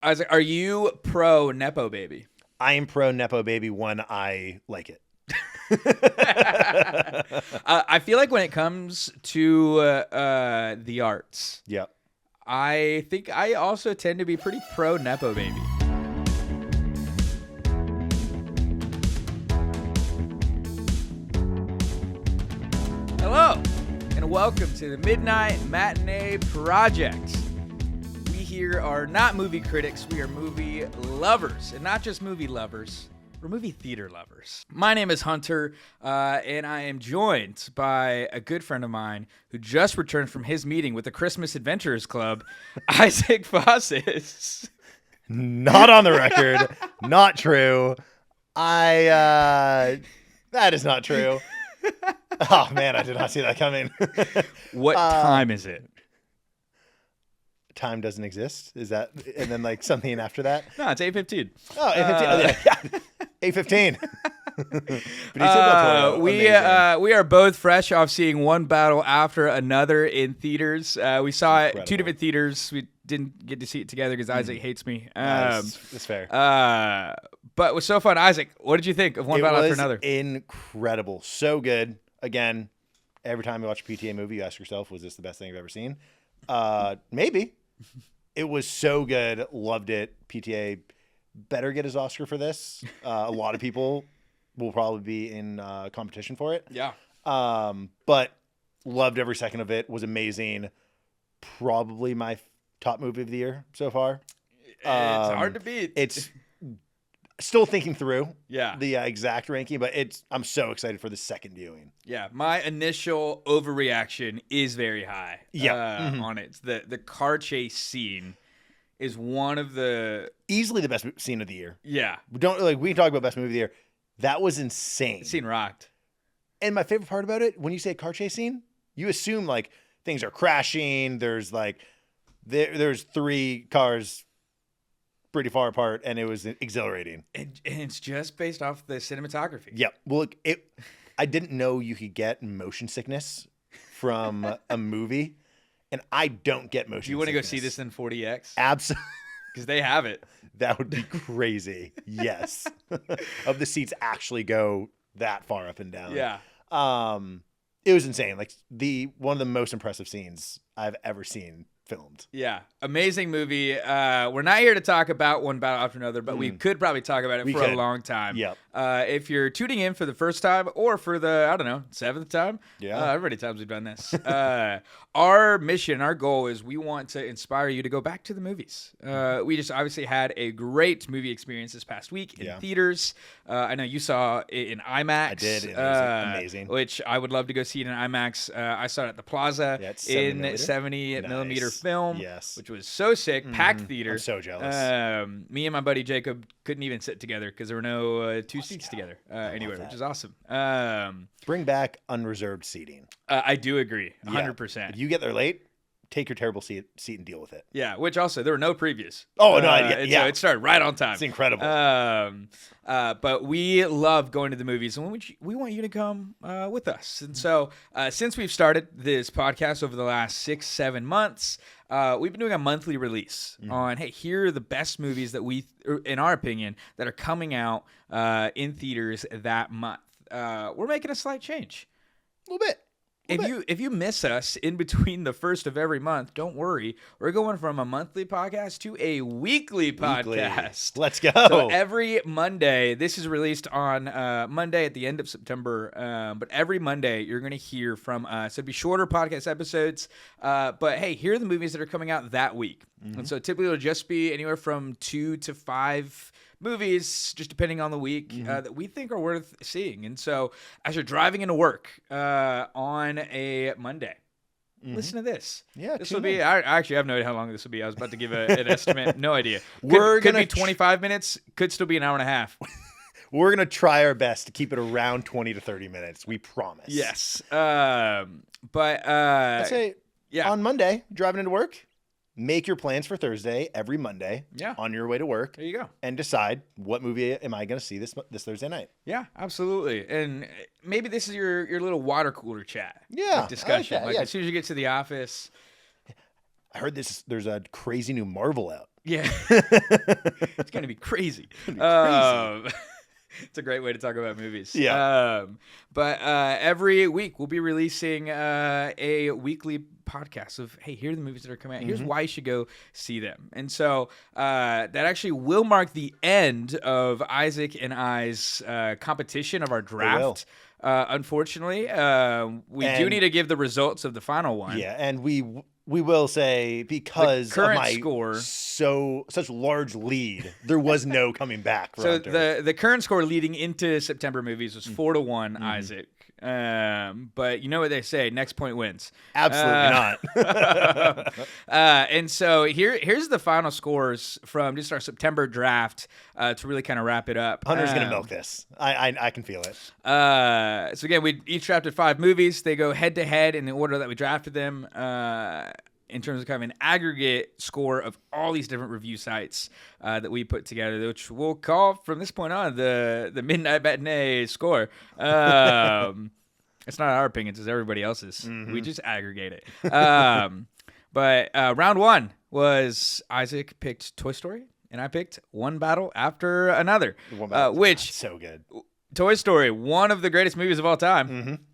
Isaac, are you pro Nepo baby? I am pro Nepo baby when I like it. I feel like when it comes to the arts, Yep. I think I also tend to be pretty pro Nepo baby. Hello, and welcome to the Midnight Matinee Project. We here are not movie critics, we are movie lovers, and not just movie lovers. We're movie theater lovers. My name is Hunter, and I am joined by a good friend of mine who just returned from his meeting with the Christmas Adventurers Club, Isaac Fosses. Not on the record. Not true. That is not true. Oh man, I did not see that coming. What time is it? Time doesn't exist. Is that, and then like something after that? No, it's 8:15. Oh, 8:15. 8:15. We are both fresh off seeing one battle after another in theaters. We saw it two different theaters. We didn't get to see it together because Isaac hates me. That's fair. But it was so fun. Isaac, what did you think of one battle after another? Incredible. So good. Again, every time you watch a PTA movie, you ask yourself, was this the best thing you've ever seen? Maybe. It was so good. Loved it. PTA better get his Oscar for this. A lot of people will probably be in competition for it. Yeah. But loved every second of it. Was amazing. Probably my top movie of the year so far. It's hard to beat. It's still thinking through the exact ranking, but I'm so excited for the second viewing. Yeah, my initial overreaction is very high. On it. The car chase scene is one of the easily the best scene of the year. Yeah, we can talk about best movie of the year. That was insane. The scene rocked. And my favorite part about it, when you say car chase scene, you assume like things are crashing. There's like there's three cars pretty far apart, and it was exhilarating. And it's just based off the cinematography. Yep. Well, I didn't know you could get motion sickness from a movie, and I don't get motion sickness. Do you want to go see this in 40X? Absolutely. Because they have it. That would be crazy. Yes. Of the seats actually go that far up and down. Yeah. It was insane. Like one of the most impressive scenes I've ever seen filmed. Yeah. Amazing movie. We're not here to talk about one battle after another, but we could probably talk about it a long time. Yep. If you're tuning in for the first time or for the, 7th time. Yeah. How many times we've done this. Our mission, our goal is we want to inspire you to go back to the movies. We just obviously had a great movie experience this past week in theaters. I know you saw it in IMAX. I did. It was amazing. Which I would love to go see it in IMAX. I saw it at the Plaza in 70 millimeter film, which was so sick. Packed theater. I'm so jealous. Me and my buddy Jacob couldn't even sit together because there were no two seats together anywhere, which is awesome. Bring back unreserved seating. I do agree, 100%. If you get there late, take your terrible seat and deal with it. Yeah, which also, there were no previews. Oh, no, So it started right on time. It's incredible. But we love going to the movies, and we want you to come with us. And so since we've started this podcast over the last 6-7 months, we've been doing a monthly release on, hey, here are the best movies that in our opinion, that are coming out in theaters that month. We're making a slight change. A little bit. If you miss us in between the first of every month, don't worry. We're going from a monthly podcast to a weekly podcast. Let's go. So every Monday, this is released on Monday at the end of September, but every Monday you're going to hear from us. So it'll be shorter podcast episodes, but hey, here are the movies that are coming out that week. And so typically it'll just be anywhere from 2 to 5 movies, just depending on the week, that we think are worth seeing. And so as you're driving into work on a Monday, listen to this. Yeah, this will be, I actually have no idea how long this will be. I was about to give an estimate. No idea. Could be 25 minutes. Could still be an hour and a half. We're going to try our best to keep it around 20 to 30 minutes. We promise. Yes. But let's say on Monday, driving into work, make your plans for Thursday every Monday on your way to work. There you go. And decide what movie am I going to see this Thursday night. Yeah, absolutely. And maybe this is your little water cooler chat. Yeah. Discussion. I like that. As soon as you get to the office. I heard there's a crazy new Marvel out. Yeah. It's going to be crazy. It's a great way to talk about movies. Yeah. But every week we'll be releasing a weekly podcast of, hey, here are the movies that are coming out. Here's why you should go see them. And so that actually will mark the end of Isaac and I's competition of our draft. Unfortunately, we do need to give the results of the final one. Yeah, and we will say, because of my score, such large lead, there was no coming back. So the current score leading into September movies was 4-1 Isaac. But you know what they say, next point wins. Absolutely not. And so here's the final scores from just our September draft to really kind of wrap it up. Hunter's gonna milk this. I can feel it. So again, we each drafted 5 movies. They go head to head in the order that we drafted them. In terms of kind of an aggregate score of all these different review sites that we put together, which we'll call from this point on the Midnight Matinee score. It's not our opinions, it's everybody else's. We just aggregate it. But round 1 was Isaac picked Toy Story, and I picked One Battle After Another, which so good. Toy Story, one of the greatest movies of all time.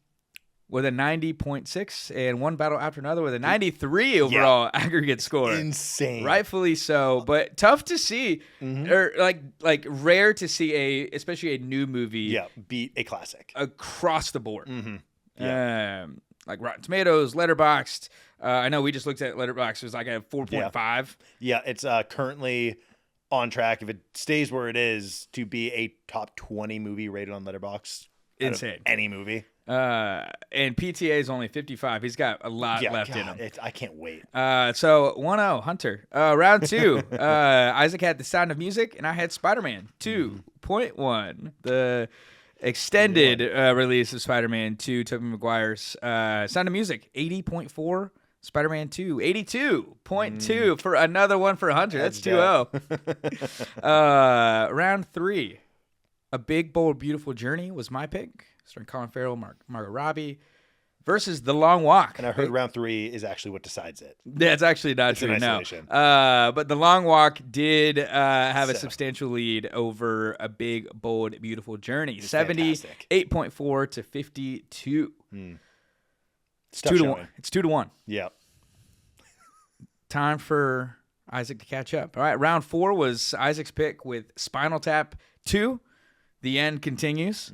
With a 90.6, and One Battle After Another with a 93 overall aggregate score. Insane. Rightfully so, but tough to see, or like rare to see especially a new movie beat a classic across the board. Like Rotten Tomatoes, Letterboxd. I know we just looked at Letterboxd. It was like a 4.5. Yeah, it's currently on track, if it stays where it is, to be a top 20 movie rated on Letterboxd. Insane. Any movie. And PTA is only 55. He's got a lot left in him. I can't wait. So 1-0 Hunter. Round 2. Isaac had The Sound of Music, and I had Spider-Man 2.1. The extended release of Spider-Man 2, Tobey Maguire's Sound of Music 80.4. Spider-Man 2 82.2 for another one for Hunter. That's 2-0. Round 3. A Big Bold Beautiful Journey was my pick, starring Colin Farrell, Margot Robbie, versus The Long Walk. And I heard round 3 is actually what decides it. That's actually not true, no. But The Long Walk did have a substantial lead over A Big Bold Beautiful Journey, 78.4 to 52. It's 2-1. It's 2-1. Yeah. Time for Isaac to catch up. All right, round 4 was Isaac's pick with Spinal Tap 2. The End Continues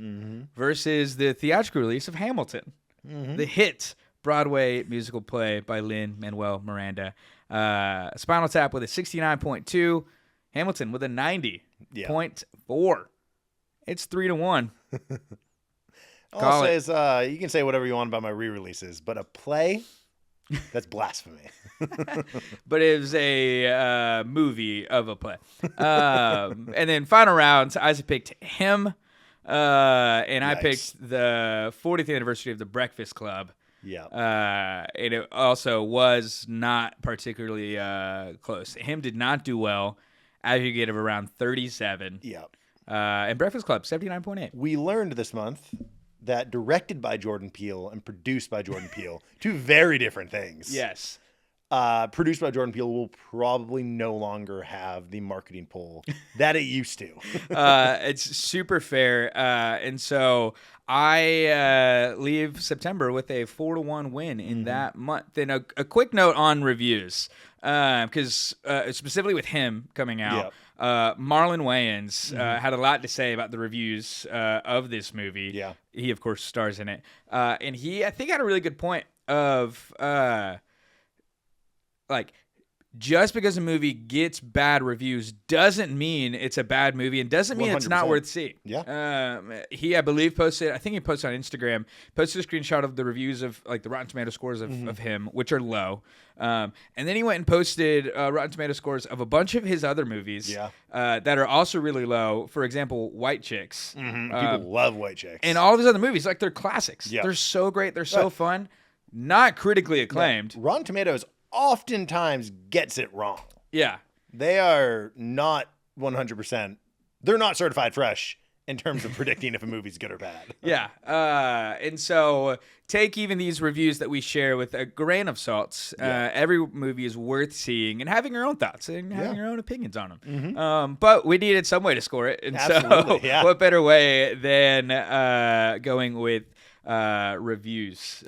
versus the theatrical release of Hamilton, the hit Broadway musical play by Lin-Manuel Miranda. Spinal Tap with a 69.2, Hamilton with a 90.4. It's 3-1. All I'll say is you can say whatever you want about my re-releases, but a play, that's blasphemy. But it was a movie of a play. And then final round, Isaac picked Him, and I picked the 40th anniversary of The Breakfast Club. Yeah. And it also was not particularly close. Him did not do well, aggregate of around 37. Yeah. And Breakfast Club, 79.8. We learned this month that directed by Jordan Peele and produced by Jordan Peele, two very different things. Yes. Produced by Jordan Peele will probably no longer have the marketing pull that it used to. It's super fair. And so I leave September with a 4-1 win in that month. And a quick note on reviews, because specifically with Him coming out, Marlon Wayans had a lot to say about the reviews of this movie. Yeah. He, of course, stars in it. And he, I think, had a really good point of... like, just because a movie gets bad reviews doesn't mean it's a bad movie and doesn't mean 100%. It's not worth seeing. Yeah. He, I believe, posted, I think he posted on Instagram, posted a screenshot of the reviews of like the Rotten Tomato scores of Him, which are low. And then he went and posted Rotten Tomato scores of a bunch of his other movies that are also really low. For example, White Chicks. People love White Chicks. And all of his other movies, like, they're classics. Yeah. They're so great. They're so fun. Not critically acclaimed. Rotten Tomatoes oftentimes gets it wrong. Yeah. They are not 100%. They're not certified fresh in terms of predicting if a movie's good or bad. Yeah. And so take even these reviews that we share with a grain of salt. Every movie is worth seeing and having your own thoughts and having your own opinions on them. But we needed some way to score it. And Absolutely, so what better way than going with reviews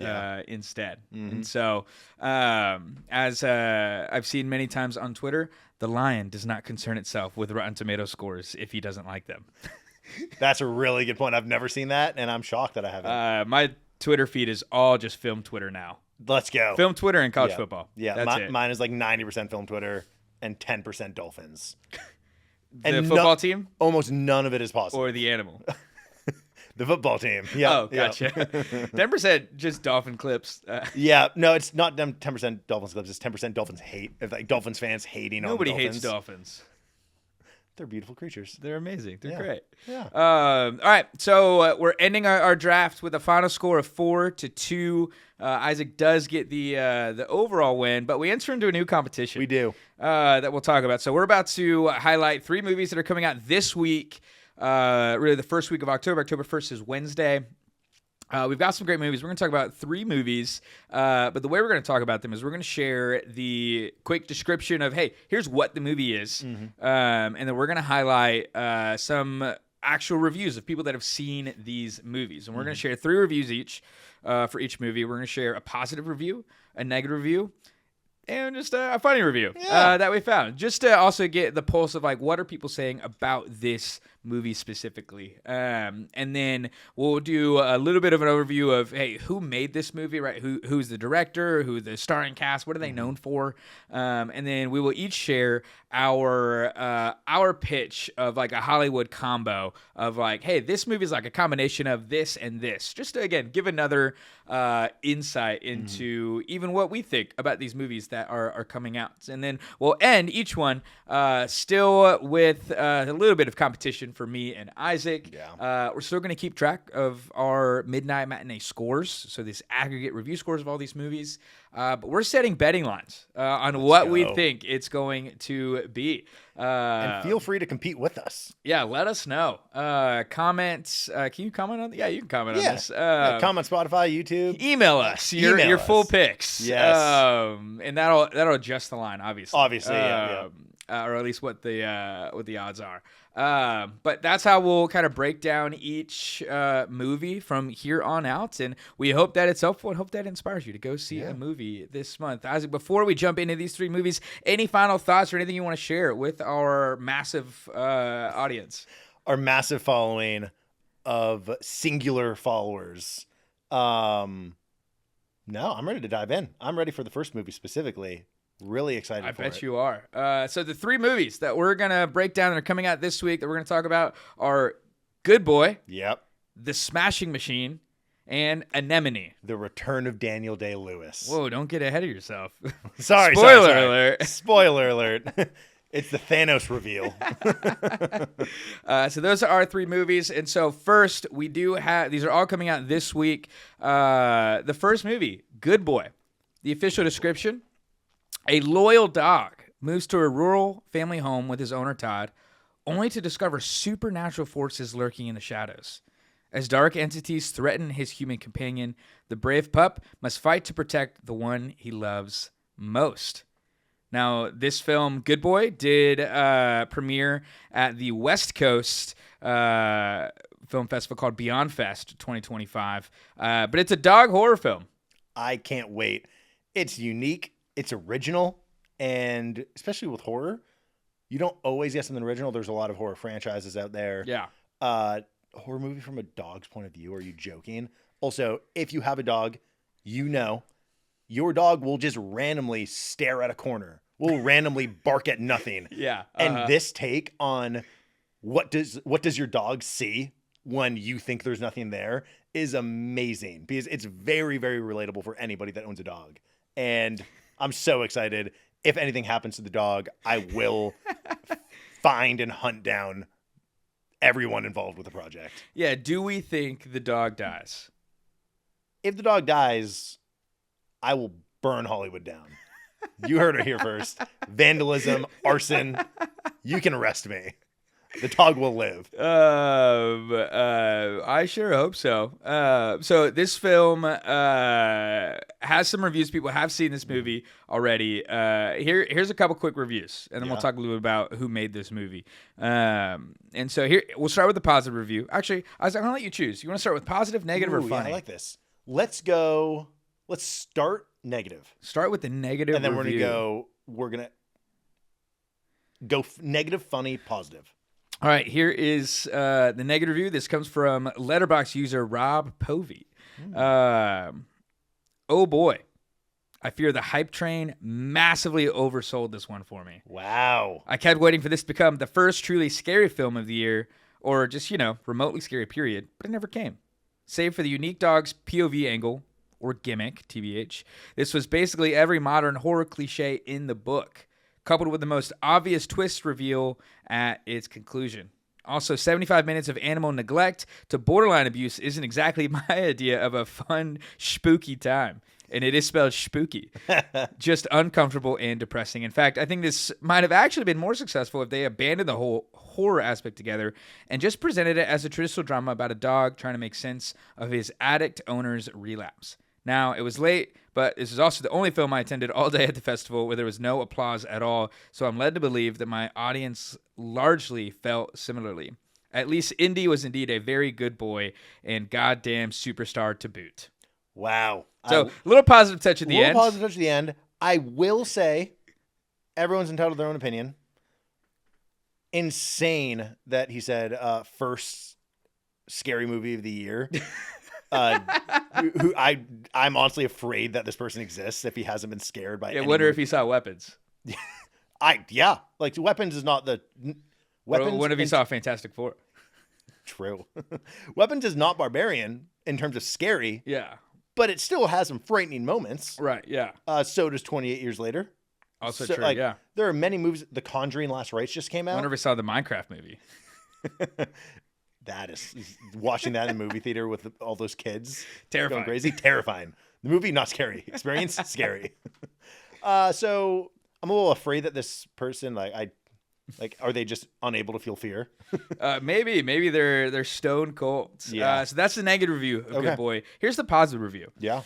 instead. And so as I've seen many times on Twitter, the lion does not concern itself with Rotten Tomato scores if he doesn't like them. That's a really good point. I've never seen that, and I'm shocked that I haven't. My Twitter feed is all just film Twitter now. Let's go. Film Twitter and college football. Yeah, That's it. mine is like 90% film Twitter and 10% Dolphins. The football team? Almost none of it is possible. Or the animal? The football team. Yeah. Oh, gotcha. 10% just dolphin clips. Yeah. No, it's not 10% Dolphins clips. It's 10% Dolphins hate. Like Dolphins fans hating on Dolphins. Nobody hates dolphins. They're beautiful creatures. They're amazing. They're great. Yeah. All right. So we're ending our draft with a final score of 4-2. Isaac does get the overall win, but we enter into a new competition. We do. That we'll talk about. So we're about to highlight 3 movies that are coming out this week. Really the first week of October. October 1st is Wednesday. We've got some great movies. We're going to talk about 3 movies, but the way we're going to talk about them is we're going to share the quick description of, hey, here's what the movie is, and then we're going to highlight some actual reviews of people that have seen these movies. And we're going to share 3 reviews each for each movie. We're going to share a positive review, a negative review, and just a funny review that we found. Just to also get the pulse of, like, what are people saying about this movie specifically. And then we'll do a little bit of an overview of, hey, who made this movie, right? Who's the director, who the starring cast, what are they known for? And then we will each share our pitch of, like, a Hollywood combo of, like, hey, this movie is like a combination of this and this. Just to, again, give another insight into even what we think about these movies that are coming out. And then we'll end each one still with a little bit of competition for me and Isaac. We're still going to keep track of our midnight matinee scores, so this aggregate review scores of all these movies. But we're setting betting lines on what we think it's going to be. And feel free to compete with us. Yeah, let us know. Comments. Can you comment on? Yeah, you can comment on this. Comment Spotify, YouTube. Email us your full picks. Yes. And that'll adjust the line, obviously. Yeah. Or at least what the odds are. But that's how we'll kind of break down each movie from here on out, and we hope that it's helpful and hope that inspires you to go see a movie this month. Isaac, before we jump into these 3 movies, any final thoughts or anything you want to share with our massive audience? Our massive following of singular followers. No, I'm ready to dive in. I'm ready for the first movie specifically. Really excited for it. I bet you are. So the 3 movies that we're going to break down and are coming out this week that we're going to talk about are Good Boy, The Smashing Machine, and Anemone. The Return of Daniel Day-Lewis. Whoa, don't get ahead of yourself. Sorry. Alert. Spoiler alert. It's the Thanos reveal. So those are our 3 movies. And so first, we do have, these are all coming out this week. The first movie, Good Boy. The official description: a loyal dog moves to a rural family home with his owner, Todd, only to discover supernatural forces lurking in the shadows. As dark entities threaten his human companion, the brave pup must fight to protect the one he loves most. Now, this film, Good Boy, did premiere at the West Coast film festival called Beyond Fest 2025. But it's a dog horror film. I can't wait. It's unique. It's original, and especially with horror, you don't always get something original. There's a lot of horror franchises out there. Yeah. Horror movie from a dog's point of view. Are you joking? Also, if you have a dog, you know your dog will just randomly stare at a corner, will randomly bark at nothing. Yeah. And this take on what does your dog see when you think there's nothing there is amazing, because it's very, very relatable for anybody that owns a dog. And I'm so excited. If anything happens to the dog, I will find and hunt down everyone involved with the project. Yeah, do we think the dog dies? If the dog dies, I will burn Hollywood down. You heard it here first. Vandalism, arson. You can arrest me. The dog will live. I sure hope so. So this film has some reviews. People have seen this movie already. Here's a couple quick reviews, and then we'll talk a little bit about who made this movie. And so here we'll start with the positive review. Actually, I'm gonna let you choose. You want to start with positive, negative, or funny? Yeah, I like this. Let's go. Let's start negative. Start with the negative, and then review. We're gonna go negative, funny, positive. All right, here is the negative review. This comes from Letterboxd user Rob Povey. Oh boy, I fear the hype train massively oversold this one for me. Wow. I kept waiting for this to become the first truly scary film of the year, or just, remotely scary period, but it never came. Save for the unique dog's POV angle, or gimmick, TBH. This was basically every modern horror cliche in the book, coupled with the most obvious twist reveal at its conclusion. Also, 75 minutes of animal neglect to borderline abuse isn't exactly my idea of a fun, spooky time. And it is spelled spooky. Just uncomfortable and depressing. In fact, I think this might have actually been more successful if they abandoned the whole horror aspect together and just presented it as a traditional drama about a dog trying to make sense of his addict owner's relapse. Now, it was late, but this is also the only film I attended all day at the festival where there was no applause at all, so I'm led to believe that my audience largely felt similarly. At least Indy was indeed a very good boy and goddamn superstar to boot. Wow. So, a little positive touch at the end. Positive touch at the end. I will say, everyone's entitled to their own opinion. Insane that he said first scary movie of the year. I'm honestly afraid that this person exists if he hasn't been scared by. I wonder if he saw Weapons. Like Weapons is not the Weapons. What if he saw Fantastic Four? True. Weapons is not Barbarian in terms of scary. Yeah, but it still has some frightening moments. Right. Yeah. So does 28 Years Later. Also true. Yeah. There are many movies. The Conjuring: Last Rites just came out. I wonder if he saw the Minecraft movie. That is watching that in a movie theater with all those kids terrifying, going crazy, terrifying. The movie not scary, experience scary. So I'm a little afraid that this person, are they just unable to feel fear? Maybe they're stone cold. Yeah. So that's the negative review of Good Boy. Here's the positive review. Yeah.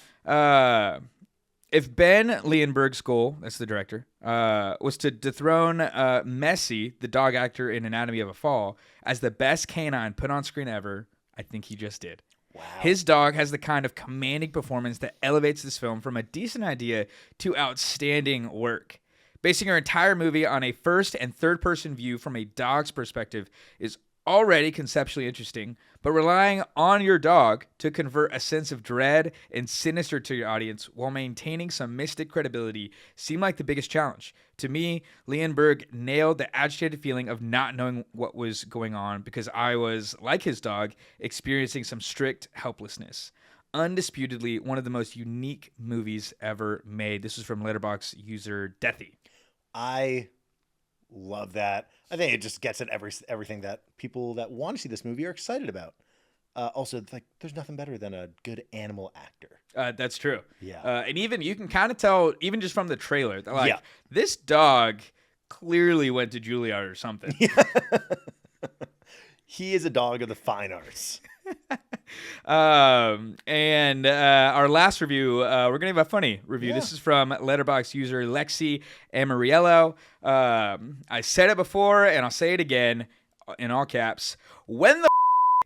If Ben Leonberg's goal, that's the director, was to dethrone Messi, the dog actor in Anatomy of a Fall, as the best canine put on screen ever, I think he just did. Wow. His dog has the kind of commanding performance that elevates this film from a decent idea to outstanding work. Basing your entire movie on a first and third person view from a dog's perspective is already conceptually interesting, but relying on your dog to convert a sense of dread and sinister to your audience while maintaining some mystic credibility seemed like the biggest challenge. To me, Leonberg nailed the agitated feeling of not knowing what was going on because I was, like his dog, experiencing some strict helplessness. Undisputedly, one of the most unique movies ever made. This is from Letterboxd user Deathy. I love that. I think it just gets at everything that people that want to see this movie are excited about. Also, there's nothing better than a good animal actor. That's true. Yeah. And even you can kind of tell, even just from the trailer, that this dog clearly went to Juilliard or something. He is a dog of the fine arts. And our last review, we're gonna have a funny review. This is from Letterboxd user Lexi Amariello. I said it before and I'll say it again in all caps. When the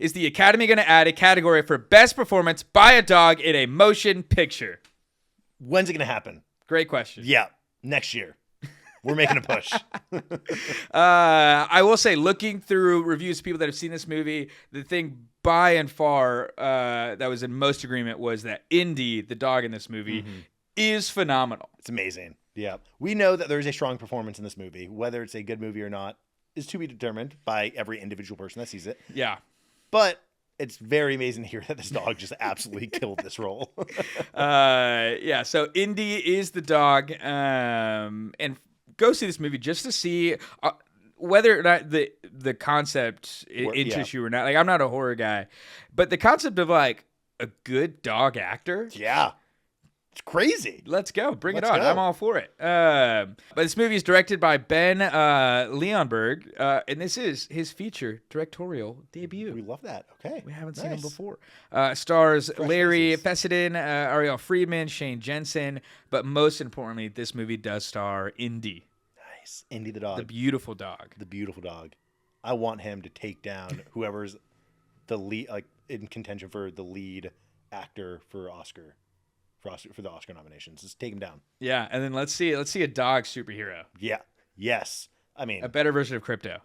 is the Academy gonna add a category for best performance by a dog in a motion picture? When's it gonna happen? Great question. Yeah, next year. We're making a push. I will say, looking through reviews of people that have seen this movie, the thing by and far that was in most agreement was that Indy, the dog in this movie, is phenomenal. It's amazing. Yeah. We know that there's a strong performance in this movie. Whether it's a good movie or not is to be determined by every individual person that sees it. Yeah. But it's very amazing to hear that this dog just absolutely killed this role. Yeah. So Indy is the dog. And go see this movie just to see whether or not the concept interests you or not. Like, I'm not a horror guy, but the concept of a good dog actor, It's crazy. Let's go. Bring it Let's on. go. I'm all for it. But this movie is directed by Ben Leonberg, and this is his feature directorial debut. We love that. Okay. We haven't seen him Nice. before. Stars Fresh Larry faces. Fessenden, Ariel Friedman, Shane Jensen, but most importantly, this movie does star Indy, Nice. Indy the dog. the beautiful dog. The beautiful dog. I want him to take down whoever's the lead, like in contention for the lead actor for the Oscar nominations. Just take him down. Yeah, and then let's see a dog superhero, Yeah. Yes. I mean, a better version of Crypto.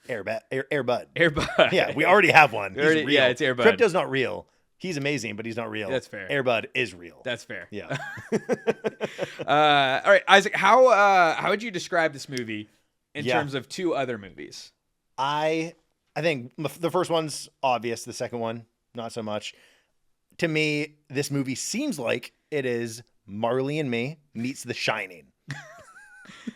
Airbud. Airbud. Yeah, we already have one. He's already- real. yeah, it's Airbud. Crypto's not real. He's amazing, but he's not real. That's fair. Airbud is real. That's fair. Yeah. All right, Isaac, how would you describe this movie in Yeah. terms of two other movies? I think the first one's obvious. The second one, not so much. To me, this movie seems like it is Marley and Me meets The Shining.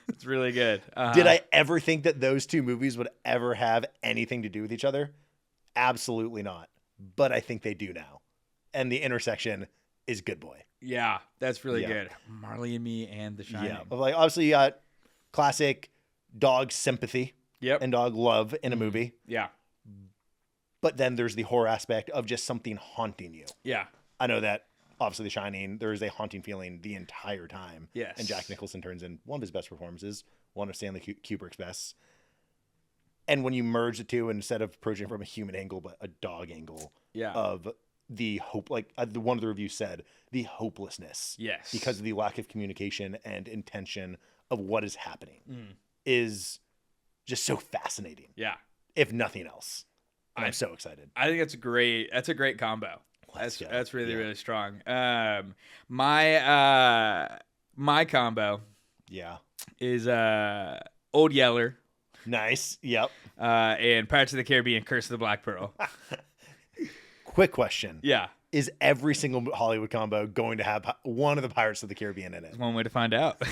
It's really good. Did I ever think that those two movies would ever have anything to do with each other? Absolutely not. But I think they do now. And the intersection is good boy. Yeah, that's really Yeah. good. Marley and Me and The Shining. Yeah. But like obviously you got classic dog sympathy Yep. and dog love in a movie. Yeah. But then there's the horror aspect of just something haunting you. Yeah. I know that obviously The Shining, there is a haunting feeling the entire time. Yes. And Jack Nicholson turns in one of his best performances, one of Stanley Kubrick's best. And when you merge the two, instead of approaching it from a human angle, but a dog angle Yeah. of the hope, like one of the reviews said, the hopelessness. Yes. Because of the lack of communication and intention of what is happening is just so fascinating, Yeah. if nothing else. I'm so excited. I think that's a great combo. Let's go. That's really, Yeah. really strong. My combo Yeah. is Old Yeller Nice. Yep. and Pirates of the Caribbean Curse of the Black Pearl. Quick question. Yeah. Is every single Hollywood combo going to have one of the Pirates of the Caribbean in it? One way to find out.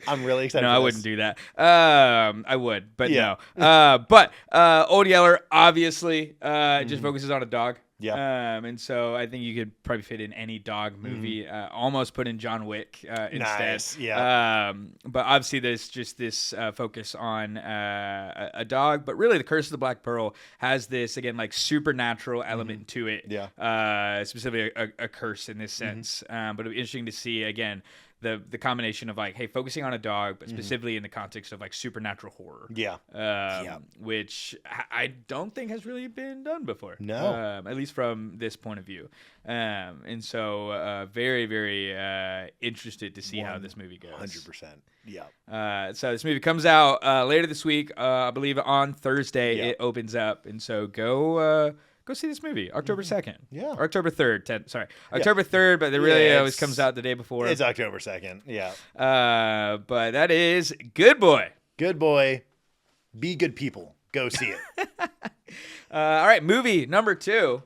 I'm really excited. No, for I this. wouldn't do that. I would, but Yeah. no. But Old Yeller obviously just focuses on a dog. Yeah. And so I think you could probably fit in any dog movie. Almost put in John Wick instead. Nice, yeah. But obviously there's just this focus on a dog. But really, the Curse of the Black Pearl has this again like supernatural element to it. Yeah. Specifically a curse in this sense. But it'll be interesting to see again the combination of like, hey, focusing on a dog, but specifically in the context of like supernatural horror. Yeah. Which I don't think has really been done before. No. At least from this point of view. And so very, very interested to see how this movie goes. 100%. Yeah. So this movie comes out later this week. I believe on Thursday Yeah. it opens up. And so go see this movie, October 2nd. Yeah. Or October 3rd. October 3rd, but it really Yeah, always it's- comes out the day before. It's October 2nd. Yeah. But that is Good Boy. Good boy. Be good people. Go see it. All right, movie number 2,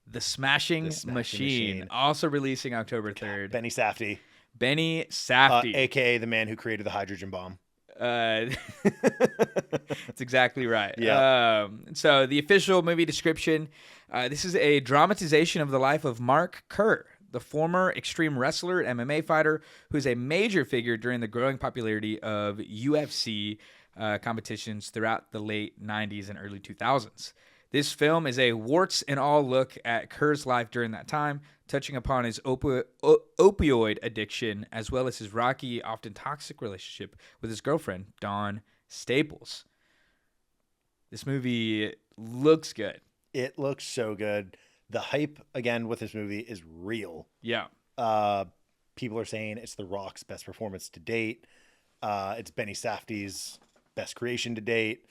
The Smashing, Smashing Machine, Machine. also releasing October 3rd. Benny Safdie, Benny Safdie. aka the man who created the hydrogen bomb. That's exactly right. Yeah. So the official movie description, this is a dramatization of the life of Mark Kerr, the former extreme wrestler and MMA fighter who's a major figure during the growing popularity of UFC competitions throughout the late 90s and early 2000s. This film is a warts and all look at Kerr's life during that time, touching upon his opioid addiction as well as his rocky, often toxic relationship with his girlfriend, Dawn Staples. This movie looks good. It looks so good. The hype, again, with this movie is real. Yeah. People are saying it's The Rock's best performance to date. It's Benny Safdie's best creation to date.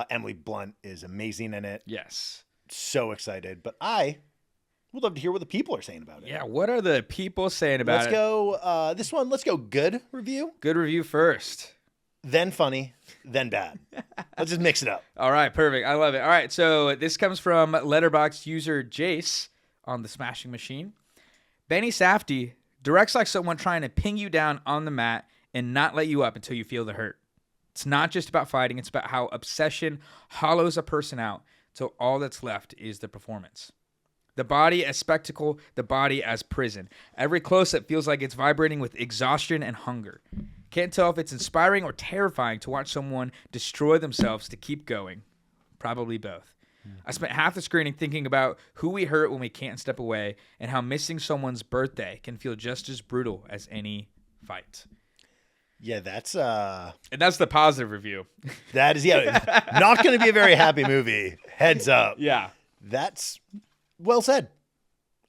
Emily Blunt is amazing in it. Yes. So excited. But I would love to hear what the people are saying about it. Yeah. What are the people saying about Let's go. This one, let's go good review, Good review first. then funny, then bad. Let's just mix it up. All right, perfect. I love it. All right, so this comes from Letterboxd user Jace on The Smashing Machine. Benny Safdie directs like someone trying to pin you down on the mat and not let you up until you feel the hurt. It's not just about fighting. It's about how obsession hollows a person out till all that's left is the performance. The body as spectacle, the body as prison. Every close-up feels like it's vibrating with exhaustion and hunger. Can't tell if it's inspiring or terrifying to watch someone destroy themselves to keep going. Probably both. I spent half the screening thinking about who we hurt when we can't step away and how missing someone's birthday can feel just as brutal as any fight. Yeah, that's And that's the positive review. that is not going to be a very happy movie. Heads up. Yeah. That's well said.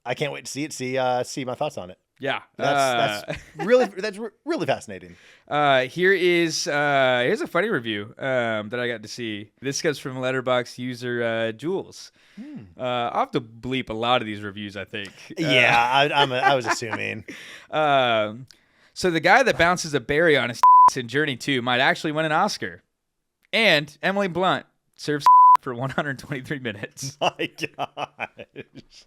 I can't wait to see it. See my thoughts on it. Yeah. That's really fascinating. Here's a funny review that I got to see. This comes from Letterboxd user Jules. I'll have to bleep a lot of these reviews, I think. I was assuming. So the guy that bounces a berry on his in Journey 2 might actually win an Oscar. And Emily Blunt serves for 123 minutes. My gosh.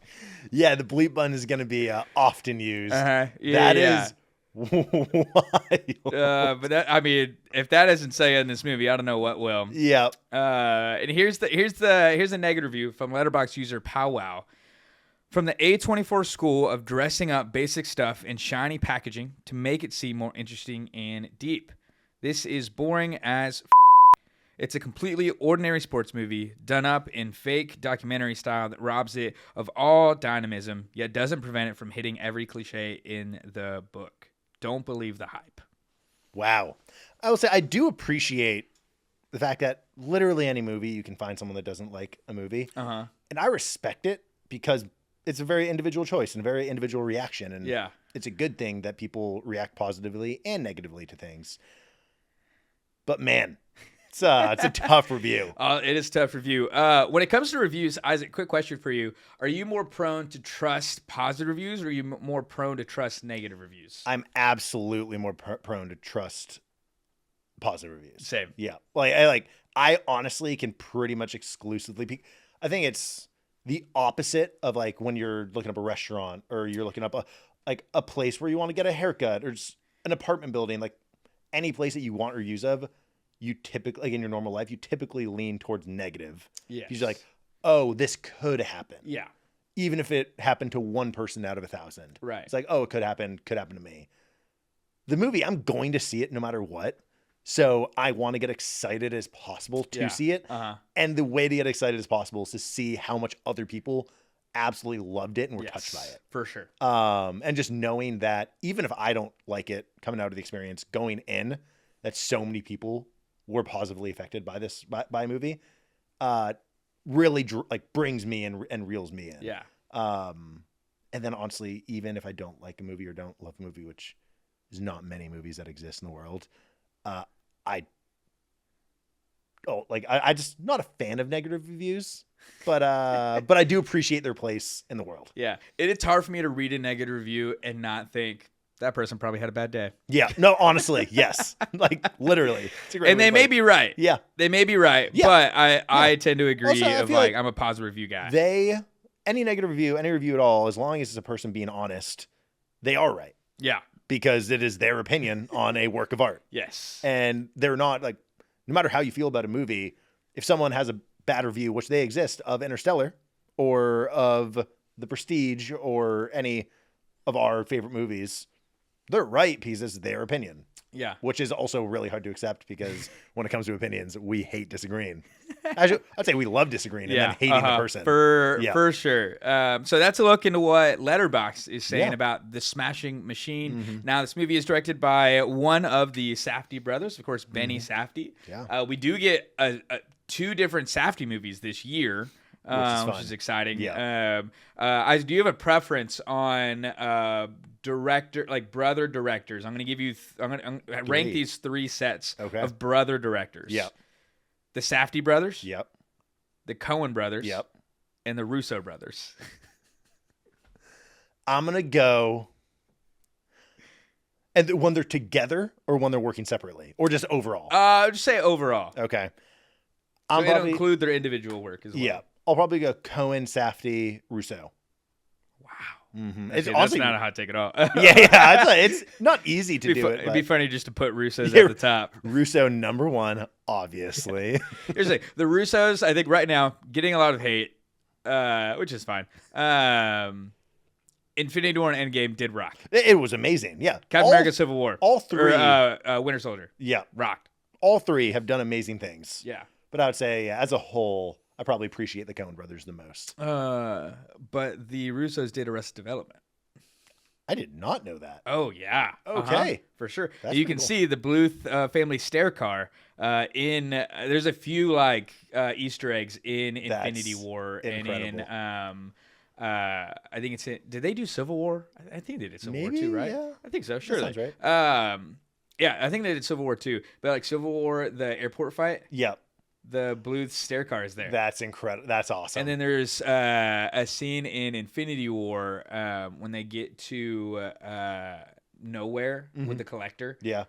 Yeah, the bleep button is going to be often used. Yeah, that is wild. But that, I mean, if that isn't saying in this movie, I don't know what will. Yeah. And here's a negative review from Letterboxd user Powwow. From the A24 school of dressing up basic stuff in shiny packaging to make it seem more interesting and deep. This is boring as It's a completely ordinary sports movie done up in fake documentary style that robs it of all dynamism, yet doesn't prevent it from hitting every cliche in the book. Don't believe the hype. Wow. I will say I do appreciate the fact that literally any movie you can find someone that doesn't like a movie. Uh-huh. And I respect it because it's a very individual choice and a very individual reaction. And yeah, it's a good thing that people react positively and negatively to things. But man, it's a tough review. It is a tough review. When it comes to reviews, Isaac, quick question for you. Are you more prone to trust positive reviews or are you more prone to trust negative reviews? I'm absolutely more prone to trust positive reviews. Same. Yeah. I honestly can pretty much exclusively I think it's the opposite of like when you're looking up a restaurant or you're looking up a place where you want to get a haircut or just an apartment building, like any place that you want reviews of, you typically, like in your normal life, you typically lean towards negative. Yeah. Because you're like, oh, this could happen. Yeah. Even if it happened to one person out of 1,000. Right. It's like, oh, it could happen to me. The movie, I'm going to see it no matter what. So I want to get excited as possible to see it. Uh-huh. And the way to get excited as possible is to see how much other people absolutely loved it and were touched by it. For sure. And just knowing that even if I don't like it coming out of the experience, going in, that so many people were positively affected by this, by a movie, really brings me in and reels me in. Yeah. And then honestly, even if I don't like a movie or don't love a movie, which is not many movies that exist in the world, I just not a fan of negative reviews, but I do appreciate their place in the world. Yeah. It's hard for me to read a negative review and not think that person probably had a bad day. Yeah. No, honestly, yes. Like literally. And they may be right. Yeah. They may be right. Yeah. But I tend to agree Also, I'm a positive review guy. Any negative review, any review at all, as long as it's a person being honest, they are right. Yeah. Because it is their opinion on a work of art. Yes. And they're not like, no matter how you feel about a movie, if someone has a bad review, which they exist, of Interstellar or of The Prestige or any of our favorite movies, they're right because it's their opinion. Yeah. Which is also really hard to accept because when it comes to opinions, we hate disagreeing. Actually, I'd say we love disagreeing and then hating the person. For sure. So that's a look into what Letterboxd is saying about The Smashing Machine. Mm-hmm. Now, this movie is directed by one of the Safdie brothers, of course, Benny Safdie. Yeah. We do get two different Safdie movies this year, which is exciting. Yeah. Do you have a preference on brother directors? I'm going to give you. I'm going to rank these three sets of brother directors. Yep. The Safdie brothers. Yep. The Coen brothers. Yep. And the Russo brothers. I'm going to go. And when they're together or when they're working separately or just overall? Just say overall. Okay. So they don't include their individual work as well. Yeah. I'll probably go Coen, Safdie, Russo. Wow. Mm-hmm. That's not a hot take at all. yeah. It's not easy to do it. It'd be funny just to put Russo's at the top. Russo #1, obviously. Here's the thing. The Russos, I think right now, getting a lot of hate. which is fine. Infinity War and Endgame did rock. It was amazing. Yeah. Captain America: Civil War. All three. Or, Winter Soldier. Yeah. Rocked. All three have done amazing things. Yeah. But I would say, as a whole, I probably appreciate the Coen brothers the most. But the Russos did Arrested Development. I did not know that. Oh yeah. Okay. For sure. That's you pretty can cool. see the Bluth family stair car in. There's a few like Easter eggs in Infinity That's War incredible. and in. I think it's in. Did they do Civil War? I think they did Civil War Maybe, too, right? yeah. I think so. Sure. sounds right. Yeah, I think they did Civil War too. But like Civil War, the airport fight, Yep. the Bluth stair car is there. That's incredible. That's awesome. And then there's a scene in Infinity War when they get to nowhere with the collector. Yeah.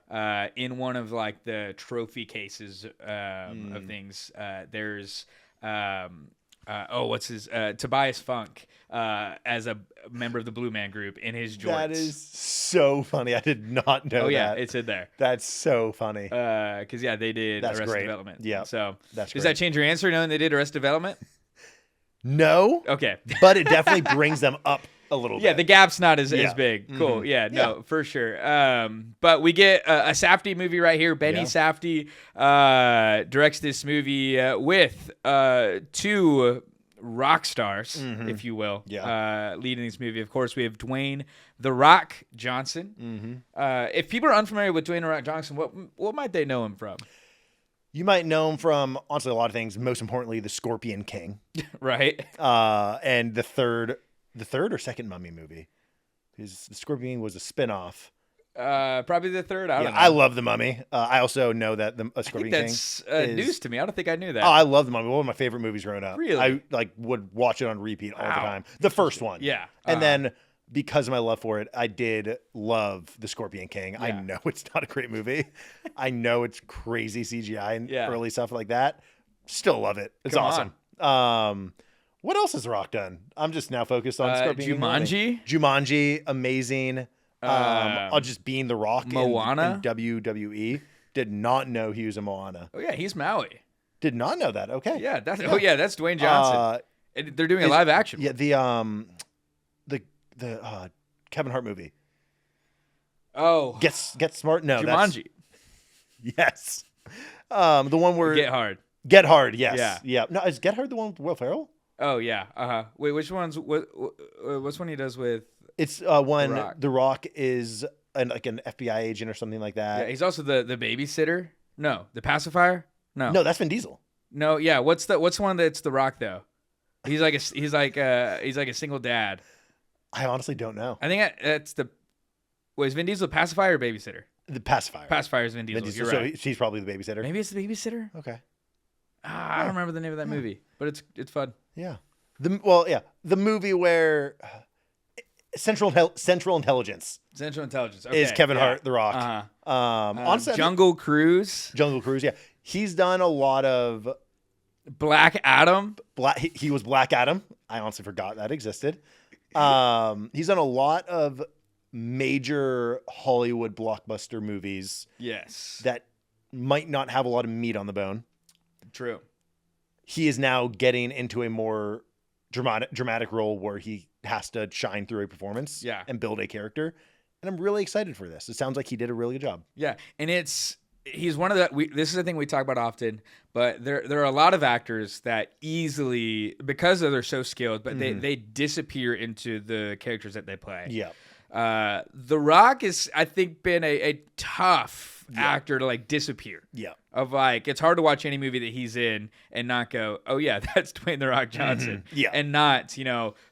In one of like the trophy cases of things, there's what's his Tobias Funk as a member of the Blue Man Group in his jorts. That is so funny. I did not know that. Oh yeah, it's in there. That's so funny. Because yeah, they did That's Arrested great. Development. Yeah, So that's does great. that change your answer knowing they did Arrested Development? No, Okay. but it definitely brings them up a little Yeah, bit. the gap's not as Yeah. big. Cool. Yeah, no, Yeah. for sure. But we get a Safdie movie right here. Benny Yeah. Safdie directs this movie with two rock stars, if you will, Yeah. leading this movie. Of course, we have Dwayne "The Rock" Johnson. If people are unfamiliar with Dwayne "The Rock" Johnson, what might they know him from? You might know him from honestly a lot of things. Most importantly, the Scorpion King, Right? and the third or second Mummy movie. The Scorpion was a spinoff. Probably the third. I don't know. I love the Mummy. I also know that the I Scorpion think that's King is news to me. I don't think I knew that. Oh, I love the Mummy. One of my favorite movies growing up. Really? I like would watch it on repeat all the Wow. time. The first one. Yeah. And then because of my love for it, I did love The Scorpion King. I Yeah. know it's not a great movie. I know it's crazy CGI and Yeah. early stuff like that. Still love it. It's Come awesome. What else has The Rock done? I'm just now focused on Scorpion King. Jumanji? Jumanji, amazing. I'll just being The Rock Moana? in WWE. Did not know he was a Moana. Oh yeah, he's Maui. Did not know that. Okay. Yeah, that's that's Dwayne Johnson. And they're doing a live action. Yeah, the Kevin Hart movie. Oh, Get Smart. No, Jumanji. Yes. The one where Get Hard. Get Hard. Yes. Yeah. Yeah. No, is Get Hard the one with Will Ferrell? Oh yeah. Wait, which one's what's one he does with? It's when Rock. The Rock is like an FBI agent or something like Yeah, that. he's also the babysitter. No, the pacifier. No, that's Vin Diesel. no. Yeah, what's the one that's The Rock though? He's like a single dad. I honestly don't know. I think that's the. Wait, is Vin Diesel the pacifier or babysitter? The pacifier. Pacifier is Vin Diesel. Vin Diesel. You're So right. he's probably the babysitter. Maybe it's the babysitter. Okay. I don't remember the name of that movie, but it's fun. Yeah. The movie where Central Intelligence Central Intelligence okay, is Kevin yeah. Hart, The Rock. Uh-huh. Honestly, Jungle Cruise, Jungle Cruise. Yeah, he's done a lot of Black Adam. He was Black Adam. I honestly forgot that existed. He's done a lot of major Hollywood blockbuster movies Yes, that might not have a lot of meat on the bone. true. He is now getting into a more dramatic role where he has to shine through a performance and build a character. And I'm really excited for this. It sounds like he did a really good job. Yeah, and he's one of the. This is a thing we talk about often, but there are a lot of actors that easily, because they're so skilled, but they disappear into the characters that they play. Yeah. The Rock is, I think, been a tough actor to like disappear. Yeah. Of like, it's hard to watch any movie that he's in and not go, oh yeah, that's Dwayne The Rock Johnson. Yeah. And not,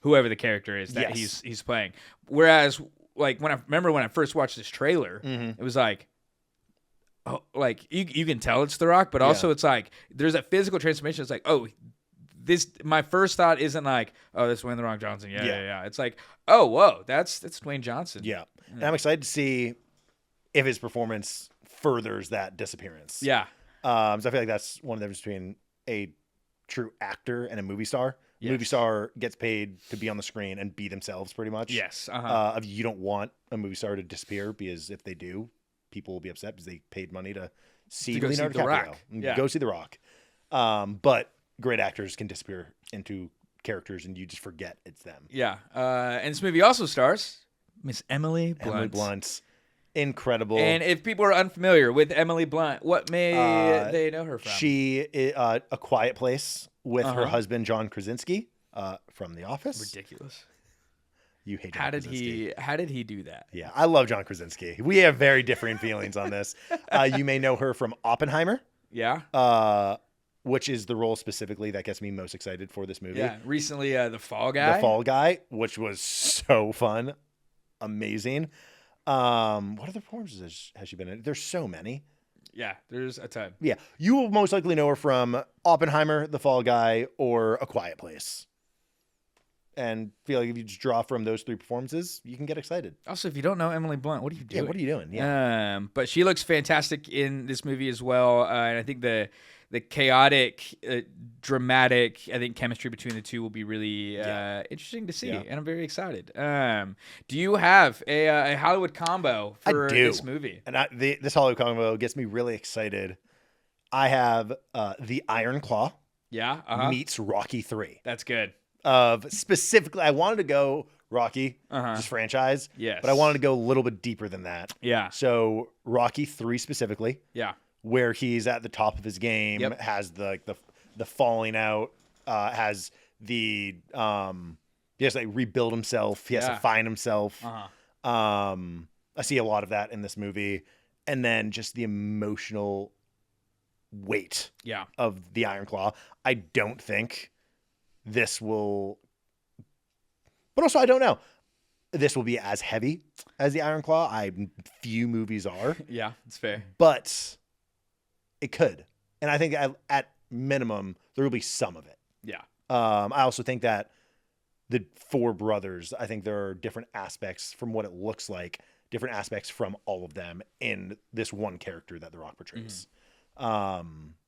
whoever the character is that he's playing. Whereas like when I first watched this trailer, it was like, oh, like you can tell it's The Rock, but also it's like there's a physical transformation. It's like, oh, this. My first thought isn't like, oh, that's Dwayne The Rock Johnson. Yeah. It's like, oh, whoa, that's Dwayne Johnson. Yeah. And I'm excited to see if his performance furthers that disappearance. Yeah. So I feel like that's one of the difference between a true actor and a movie star. A movie star gets paid to be on the screen and be themselves pretty much. Yes. You don't want a movie star to disappear because if they do, people will be upset because they paid money to see go see Leonardo The DiCaprio. Rock. Yeah. Go see The Rock. But great actors can disappear into characters and you just forget it's them. Yeah. And this movie also stars Miss Emily Blunt. Emily Blunt, incredible. And if people are unfamiliar with Emily Blunt, what may they know her from? She A Quiet Place with her husband John Krasinski from The Office. Ridiculous. You hate John How did Krasinski. How did he do that? Yeah, I love John Krasinski. We have very differing feelings on this. You may know her from Oppenheimer. Yeah. Which is the role specifically that gets me most excited for this movie. Yeah. Recently, The Fall Guy. The Fall Guy, which was so fun, amazing. What other performances has she been in? There's so many. Yeah, there's a ton. Yeah, you will most likely know her from Oppenheimer, The Fall Guy, or A Quiet Place. And feel like if you just draw from those 3 performances, you can get excited. Also, if you don't know Emily Blunt, what are you doing? Yeah, what are you doing? Yeah. But she looks fantastic in this movie as well, and I think the chaotic, dramatic, I think chemistry between the two will be really interesting to see, and I'm very excited. Do you have a Hollywood combo for this movie? And this Hollywood combo gets me really excited. I have The Iron Claw meets Rocky 3. That's good. Specifically, I wanted to go Rocky, just franchise. Yes. But I wanted to go a little bit deeper than that. Yeah. So Rocky 3 specifically. Yeah. Where he's at the top of his game, has the falling out, has the he has to rebuild himself. He has to find himself. I see a lot of that in this movie, and then just the emotional weight of the Iron Claw. I don't think this will, but also I don't know. This will be as heavy as the Iron Claw. Few movies are. Yeah, it's fair. But it could. And I think at minimum, there will be some of it. Yeah. I also think that the 4 brothers, I think there are different aspects from what it looks like, different aspects from all of them in this one character that The Rock portrays.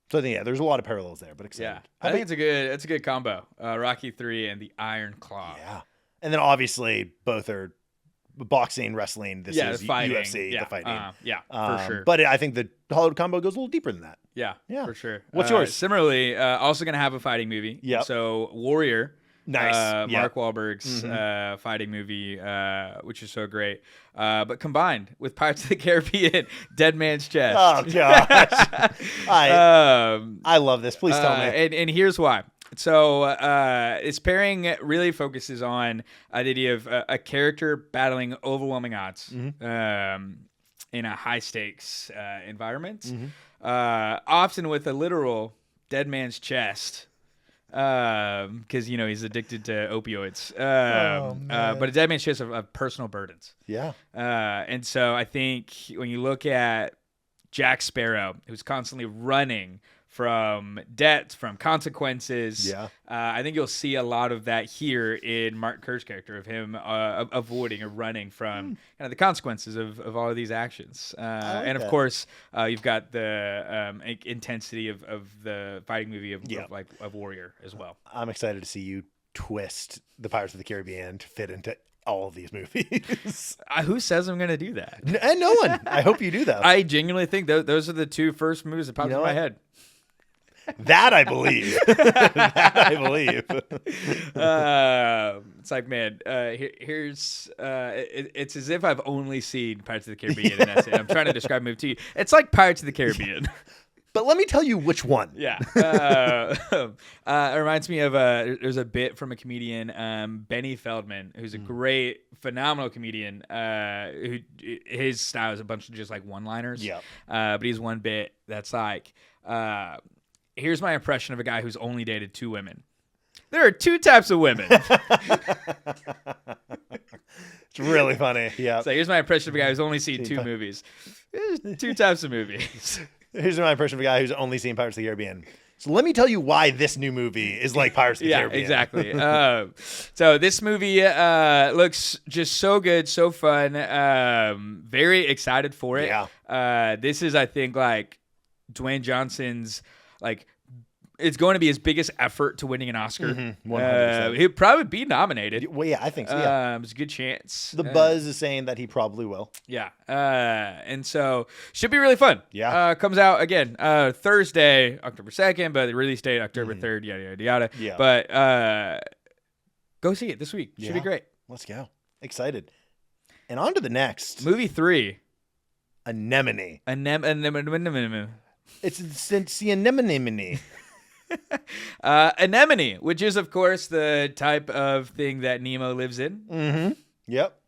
So I think, there's a lot of parallels there, but excited. Yeah. I think it's a good combo. Rocky 3 and the Iron Claw. Yeah. And then obviously both are boxing, wrestling. This is fighting. UFC, the fighting. For sure. But I think the Hollywood combo goes a little deeper than that. Yeah, for sure. What's yours? Similarly, also going to have a fighting movie. Yep. So Warrior. Nice. Mark Wahlberg's fighting movie, which is so great. But combined with Pirates of the Caribbean, Dead Man's Chest. Oh, gosh. I love this. Please tell me. And here's why. So its pairing really focuses on the idea of a character battling overwhelming odds in a high-stakes environment, often with a literal dead man's chest. Because he's addicted to opioids. But a dead man's chest of personal burdens. Yeah. And so I think when you look at Jack Sparrow, who's constantly running from debts, from consequences, I think you'll see a lot of that here in Mark Kerr's character, of him avoiding or running from kind of the consequences of all of these actions. And of course, you've got the intensity of the fighting movie of Warrior as well. I'm excited to see you twist the Pirates of the Caribbean to fit into all of these movies. Who says I'm going to do that? And no one. I hope you do, though. I genuinely think those are the 2 first movies that popped in my head. That I believe. It's like, man, here's it's as if I've only seen Pirates of the Caribbean, and that's it. I'm trying to describe a movie to you. It's like Pirates of the Caribbean. But let me tell you which one. Yeah. It reminds me of there's a bit from a comedian, Benny Feldman, who's a great, phenomenal comedian. Who his style is a bunch of just like one-liners. Yeah. But he's one bit that's like, here's my impression of a guy who's only dated 2 women. There are 2 types of women. It's really funny. Yeah. So here's my impression of a guy who's only seen 2 movies. There's 2 types of movies. Here's my impression of a guy who's only seen Pirates of the Caribbean. So let me tell you why this new movie is like Pirates of the Caribbean. Exactly. So this movie looks just so good, so fun. Very excited for it. Yeah. This is, I think, like Dwayne Johnson's, like, it's going to be his biggest effort to winning an Oscar. 100%. He'll probably be nominated. Well, yeah, I think so. Yeah. It's a good chance. The buzz is saying that he probably will. Yeah. And so should be really fun. Yeah. Comes out again Thursday, October 2nd, but the release date October 3rd, yada yada yada. Yeah. But Go see it this week. Should be Yeah. great. Let's go. Excited. And on to the next. Movie 3. Anemone. Anemone. It's the anemone. Anemone, which is, of course, the type of thing that Nemo lives in. Mm-hmm. Yep.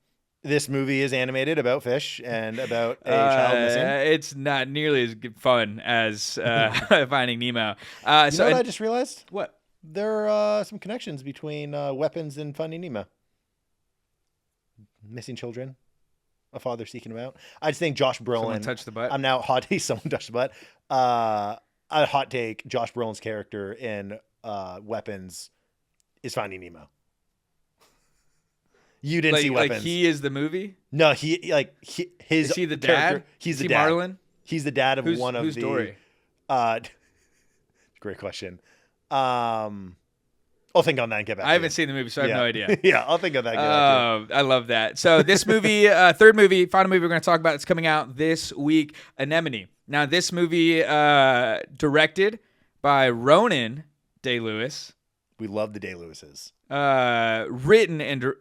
This movie is animated about fish and about a child missing. It's not nearly as fun as Finding Nemo. You know what I just realized? What? There are some connections between weapons and Finding Nemo. Missing children, a father seeking them out. I just think Josh Brolin. Someone touched the butt. I'm now hot take. Someone touched the butt. A hot take. Josh Brolin's character in Weapons is Finding Nemo. You didn't see Weapons. Like he is the movie? No, his. Is he the character, dad? He's is the he dad. Marlon? He's the dad of one of who's the. Dory? Great question. I'll think on that and get back. I haven't seen the movie, so I have no idea. Yeah, I'll think on that. And get back to you. I love that. So this movie, third movie, final movie we're going to talk about, it's coming out this week, Anemone. Now, this movie directed by Ronan Day Lewis. We love the Day Lewises. Written and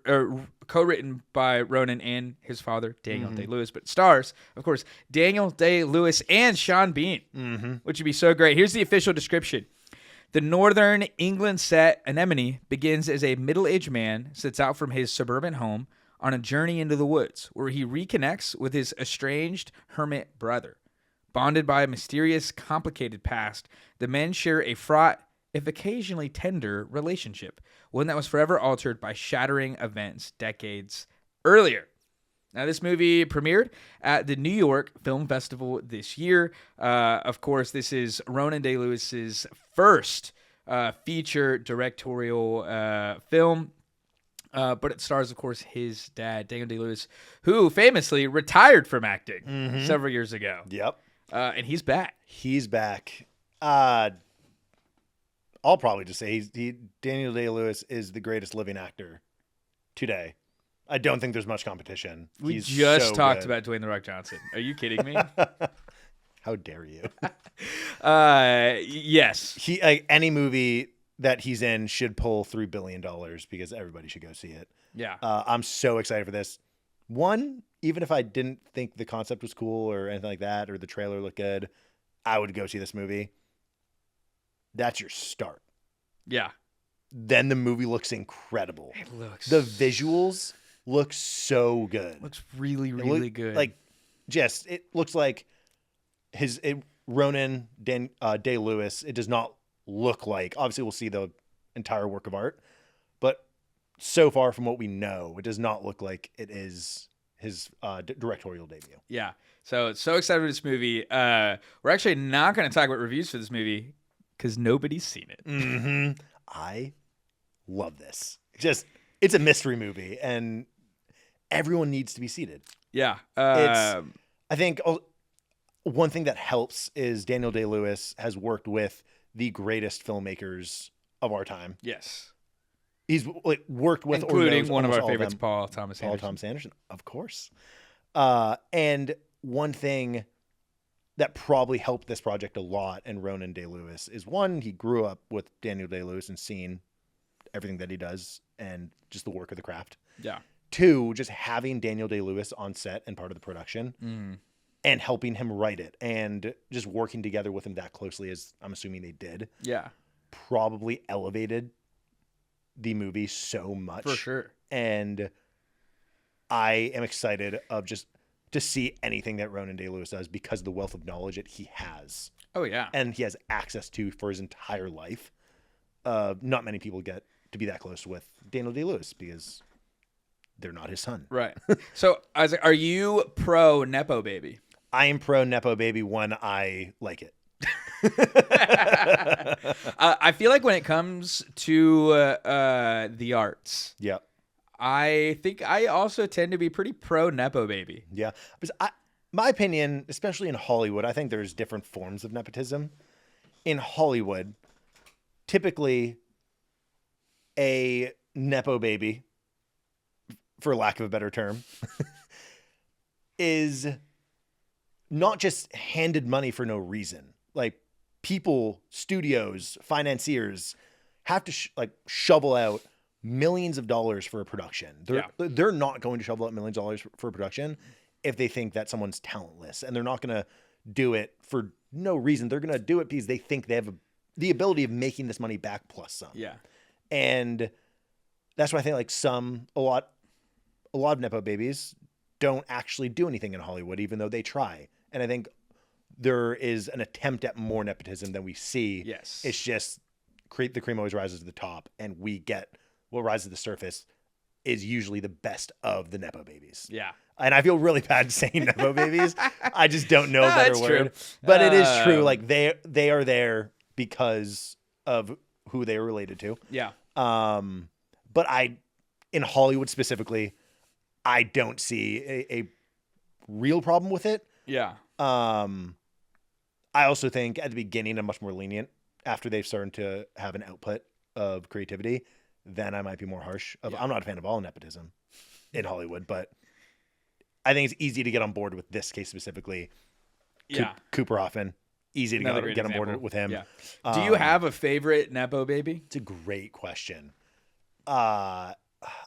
co-written by Ronan and his father, Daniel Day Lewis, but stars, of course, Daniel Day Lewis and Sean Bean, which would be so great. Here's the official description. The northern England set Anemone begins as a middle-aged man sets out from his suburban home on a journey into the woods where he reconnects with his estranged hermit brother. Bonded by a mysterious, complicated past, the men share a fraught, if occasionally tender, relationship, one that was forever altered by shattering events decades earlier. Now, this movie premiered at the New York Film Festival this year. Of course, this is Ronan Day Lewis's first feature directorial film. But it stars, of course, his dad, Daniel Day Lewis, who famously retired from acting several years ago. Yep. And he's back. He's back. I'll probably just say Daniel Day Lewis is the greatest living actor today. I don't think there's much competition. We just talked about Dwayne The Rock Johnson. Are you kidding me? How dare you? Yes. Any movie that he's in should pull $3 billion because everybody should go see it. Yeah. I'm so excited for this. One, even if I didn't think the concept was cool or anything like that, or the trailer looked good, I would go see this movie. That's your start. Yeah. Then the movie looks incredible. It looks. The visuals look so good. Looks really, really good. It looks like Ronan Day Lewis. It does not look like, obviously we'll see the entire work of art, but so far from what we know, it does not look like it is his directorial debut. Yeah. So excited for this movie. We're actually not going to talk about reviews for this movie because nobody's seen it. I love this. It's a mystery movie, and everyone needs to be seated. Yeah. I think one thing that helps is Daniel Day Lewis has worked with the greatest filmmakers of our time. Yes. He's worked with, including one of our all favorites, them. Paul Thomas Anderson, of course. And one thing that probably helped this project a lot and Ronan Day Lewis is, one, he grew up with Daniel Day Lewis and seen everything that he does and just the work of the craft. Yeah. Two, just having Daniel Day Lewis on set and part of the production and helping him write it and just working together with him that closely, as I'm assuming they did. Yeah. Probably elevated the movie so much. For sure. And I am excited of just to see anything that Ronan Day Lewis does because of the wealth of knowledge that he has. Oh, yeah. And he has access to for his entire life. Not many people get to be that close with Daniel Day Lewis because they're not his son. Right. So, Isaac, are you pro Nepo Baby? I am pro Nepo Baby when I like it. I feel like when it comes to the arts, Yeah. I think I also tend to be pretty pro Nepo Baby. Yeah. Because my opinion, especially in Hollywood, I think there's different forms of nepotism. In Hollywood, typically a Nepo Baby, for lack of a better term, is not just handed money for no reason. Like, people, studios, financiers have to shovel out millions of dollars for a production. They're not going to shovel out millions of dollars for a production if they think that someone's talentless, and they're not going to do it for no reason. They're going to do it because they think they have the ability of making this money back plus some. Yeah. And that's why I think like a lot of Nepo babies don't actually do anything in Hollywood, even though they try. And I think there is an attempt at more nepotism than we see. Yes. It's just the cream always rises to the top, and we get what rises to the surface is usually the best of the Nepo babies. Yeah. And I feel really bad saying Nepo babies. I just don't know a better word. True. But it is true. Like they are there because of who they are related to. Yeah. But in Hollywood specifically, I don't see a real problem with it. Yeah. I also think at the beginning I'm much more lenient. After they've started to have an output of creativity, then I might be more harsh. I'm not a fan of all nepotism in Hollywood, but I think it's easy to get on board with this case specifically. Yeah. Cooper Hoffman, easy to get on board with him. Yeah. Do you have a favorite Nepo baby? It's a great question. I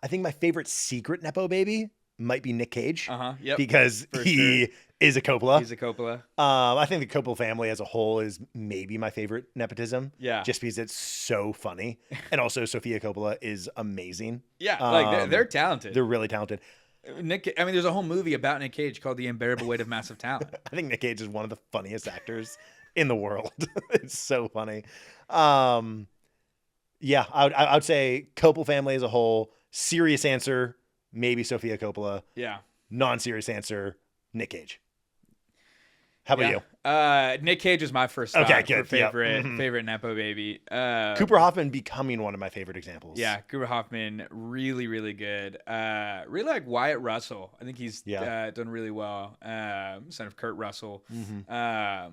think my favorite secret Nepo baby might be Nick Cage. Yep. Because he is a Coppola. He's a Coppola. I think the Coppola family as a whole is maybe my favorite nepotism. Yeah. Just because it's so funny. And also Sofia Coppola is amazing. Yeah. Like they're talented. They're really talented. There's a whole movie about Nick Cage called The Unbearable Weight of Massive Talent. I think Nick Cage is one of the funniest actors in the world. It's so funny. Yeah, I would say Coppola family as a whole. Serious answer, maybe Sofia Coppola. Yeah. Non-serious answer, Nick Cage. How about you? Nick Cage is my first thought for favorite Nepo baby. Cooper Hoffman becoming one of my favorite examples. Yeah, Cooper Hoffman, really, really good. Really like Wyatt Russell. I think he's done really well. Son of Kurt Russell. Mm-hmm.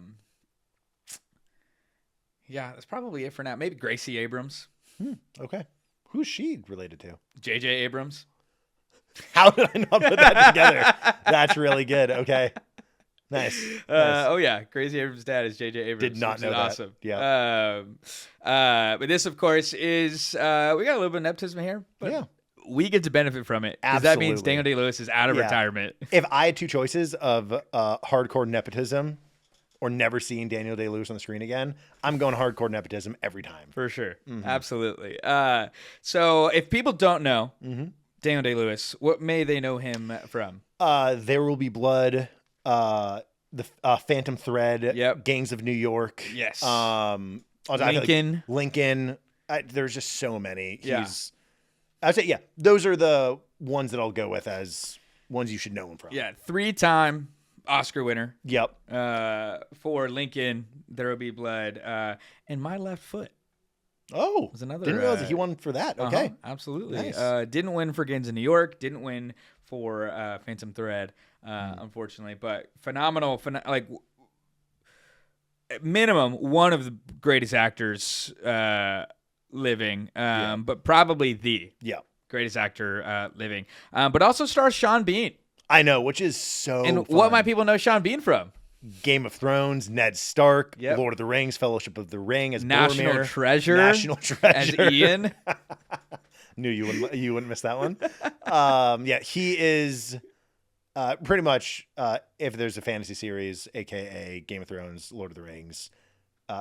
Yeah, that's probably it for now. Maybe Gracie Abrams. Okay. Who's she related to? J.J. Abrams. How did I not put that together? That's really good. Okay. Nice. Oh yeah, Crazy Abrams' dad is J.J. Abrams. Did not know that. Awesome. Yeah. But this, of course, is we got a little bit of nepotism here, but we get to benefit from it because that means Daniel Day-Lewis is out of retirement. If I had two choices of hardcore nepotism or never seeing Daniel Day-Lewis on the screen again, I'm going hardcore nepotism every time. For sure. Mm-hmm. Absolutely. So if people don't know Daniel Day-Lewis, what may they know him from? There Will Be Blood, the Phantom Thread, Gangs of New York. Yes. Lincoln. Lincoln. There's just so many. I'd say, those are the ones that I'll go with as ones you should know him from. Yeah, 3-time Oscar winner. Yep. For Lincoln, There Will Be Blood, and My Left Foot. Oh, was another. Didn't realize he won for that. Okay, absolutely. Nice. Didn't win for Gangs of New York. Didn't win for Phantom Thread, unfortunately. But phenomenal. Like minimum one of the greatest actors living. But probably the greatest actor living. But also stars Sean Bean. I know, which is so. And fun. what might people know Sean Bean from? Game of Thrones, Ned Stark, Lord of the Rings, Fellowship of the Ring as National Boromir, Treasure, National Treasure as Ian. Knew you wouldn't miss that one. He is pretty much if there's a fantasy series, aka Game of Thrones, Lord of the Rings,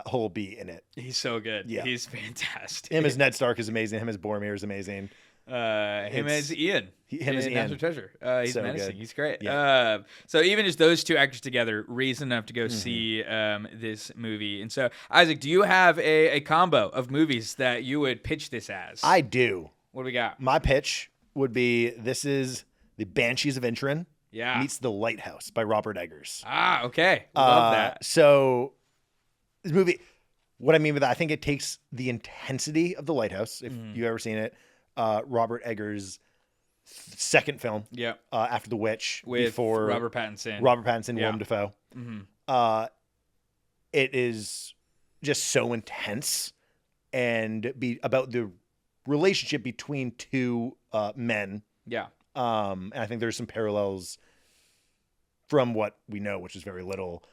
he'll be in it. He's so good. Yeah. He's fantastic. Him as Ned Stark is amazing. Him as Boromir is amazing. Him as Ian. Him as Ian. National Treasure. He's so menacing. Good. He's great. Yeah. So even just those two actors together, reason enough to go see this movie. And so, Isaac, do you have a combo of movies that you would pitch this as? I do. What do we got? My pitch would be this is The Banshees of Inisherin meets The Lighthouse by Robert Eggers. Ah, okay. Love that. So this movie, what I mean by that, I think it takes the intensity of The Lighthouse, if you've ever seen it, Robert Eggers' second film after The Witch before Robert Pattinson, Willem Dafoe. It is just so intense and be about the relationship between two men. And I think there's some parallels from what we know, which is very little.